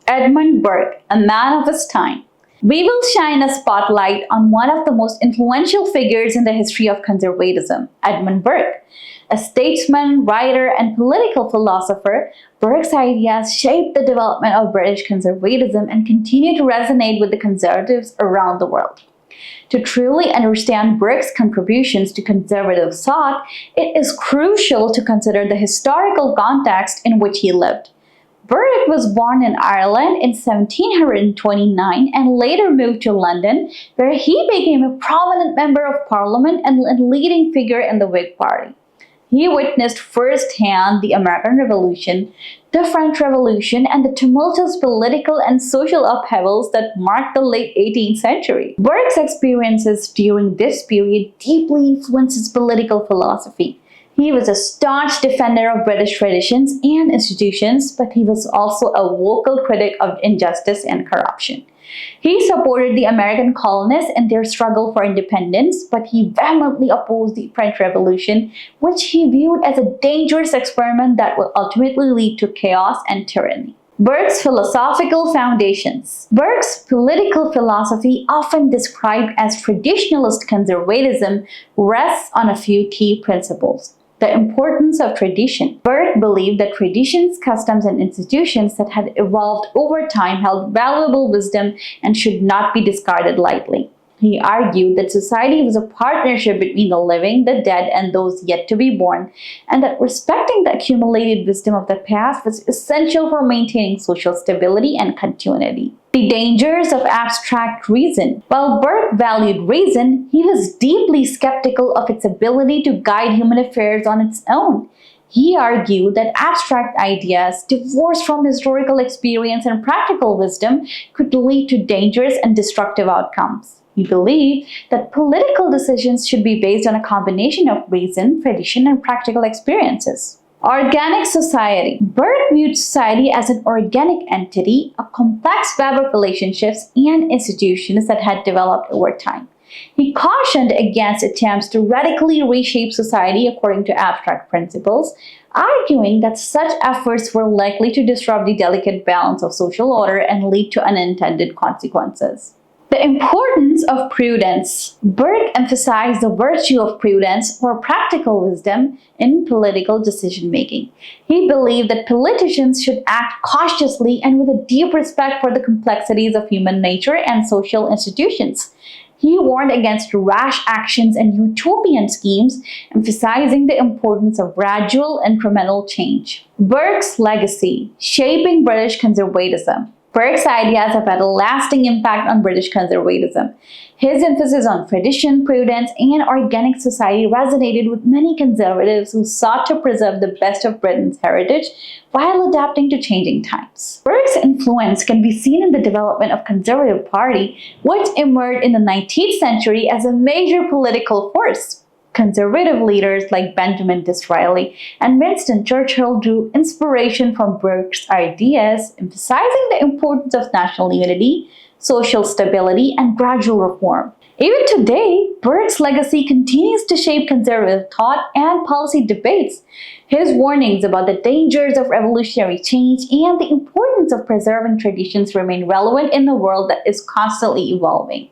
Edmund Burke, a man of his time. We will shine a spotlight on one of the most influential figures in the history of conservatism, Edmund Burke. A statesman, writer, and political philosopher, Burke's ideas shaped the development of British conservatism and continue to resonate with the conservatives around the world. To truly understand Burke's contributions to conservative thought, it is crucial to consider the historical context in which he lived. Burke was born in Ireland in 1729 and later moved to London, where he became a prominent member of Parliament and a leading figure in the Whig Party. He witnessed firsthand the American Revolution, the French Revolution, and the tumultuous political and social upheavals that marked the late 18th century. Burke's experiences during this period deeply influenced his political philosophy. He was a staunch defender of British traditions and institutions, but he was also a vocal critic of injustice and corruption. He supported the American colonists in their struggle for independence, but he vehemently opposed the French Revolution, which he viewed as a dangerous experiment that would ultimately lead to chaos and tyranny. Burke's philosophical foundations. Burke's political philosophy, often described as traditionalist conservatism, rests on a few key principles. The importance of tradition. Burke believed that traditions, customs, and institutions that had evolved over time held valuable wisdom and should not be discarded lightly. He argued that society was a partnership between the living, the dead, and those yet to be born, and that respecting the accumulated wisdom of the past was essential for maintaining social stability and continuity. The dangers of abstract reason. While Burke valued reason, he was deeply skeptical of its ability to guide human affairs on its own. He argued that abstract ideas, divorced from historical experience and practical wisdom, could lead to dangerous and destructive outcomes. He believed that political decisions should be based on a combination of reason, tradition, and practical experiences. Organic society. Burke viewed society as an organic entity, a complex web of relationships and institutions that had developed over time. He cautioned against attempts to radically reshape society according to abstract principles, arguing that such efforts were likely to disrupt the delicate balance of social order and lead to unintended consequences. The importance of prudence. Burke emphasized the virtue of prudence, or practical wisdom, in political decision-making. He believed that politicians should act cautiously and with a deep respect for the complexities of human nature and social institutions. He warned against rash actions and utopian schemes, emphasizing the importance of gradual, incremental change. Burke's legacy, shaping British conservatism. Burke's ideas have had a lasting impact on British conservatism. His emphasis on tradition, prudence, and organic society resonated with many conservatives who sought to preserve the best of Britain's heritage while adapting to changing times. Burke's influence can be seen in the development of the Conservative Party, which emerged in the 19th century as a major political force. Conservative leaders like Benjamin Disraeli and Winston Churchill drew inspiration from Burke's ideas, emphasizing the importance of national unity, social stability, and gradual reform. Even today, Burke's legacy continues to shape conservative thought and policy debates. His warnings about the dangers of revolutionary change and the importance of preserving traditions remain relevant in a world that is constantly evolving.